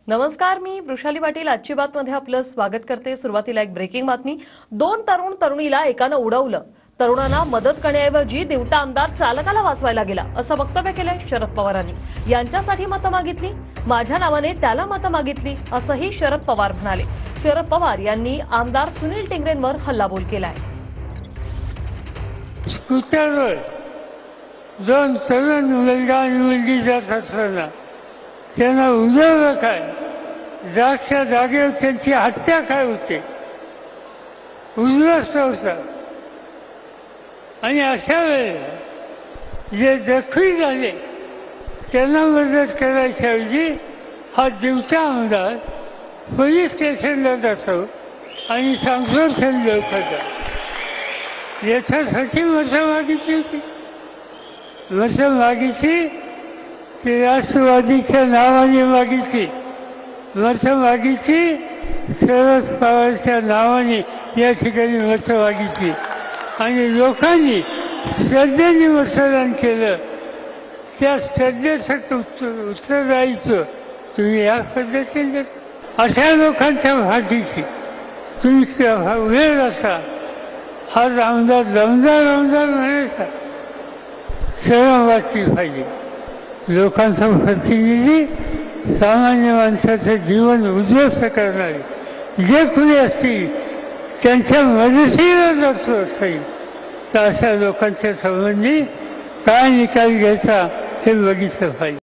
नमस्कार, मी वृषाली पाटील आजची बातमध्ये आपलं स्वागत करते। सुरुवातीला एक ब्रेकिंग बातमी। 2 तरुण तरुणीला एकानं उडवलं। तरुणांना मदत करण्याऐवजी दिवटा आमदार चालकाला वाचवायला गेला असं वक्तव्य केलंय शरद पवारांनी। यांच्यासाठी मतं मागितली, माझ्या नावाने त्याला मतं मागितली असंही शरद पवार म्हणाले। शरद पवार यांनी आमदार सुनील टिंगरेंवर हल्लाबोल केलाय। स्कूटरवर 2 तरुण मुलगा आणि मुलगी जात असताना त्यांना उडवलं काय, जागच्या जागेवर त्यांची हत्या काय होते, उद्ध्वस्त होता। आणि अशा वेळेला जे जखमी झाले त्यांना मदत करायच्याऐवजी हा दिवटा आमदार पोलीस स्टेशनला जातो आणि संशोधन लोकांचा याच्यासाठी मतं मागितली होती। मतं मागितली ती राष्ट्रवादीच्या नावाने मागितली, मतं मागितली शरद पवारच्या नावाने या ठिकाणी मतं मागितली आणि लोकांनी श्रद्धेने मतदान केलं। त्या श्रद्धेसाठी उत्तरदायित्व तुम्ही या पद्धतीने अशा लोकांच्या फाशीची तुम्ही वेळ असा हा आमदार दमदार आमदार म्हणायचा, शरम वाचली पाहिजे। लोकांचा प्रतिनिधी, सामान्य माणसाचं जीवन उद्ध्वस्त करणारे जे कुणी असतील त्यांच्या मदतीला जातो असेल तर अशा लोकांच्या संबंधी काय निकाल घ्यायचा हे बघितलं पाहिजे।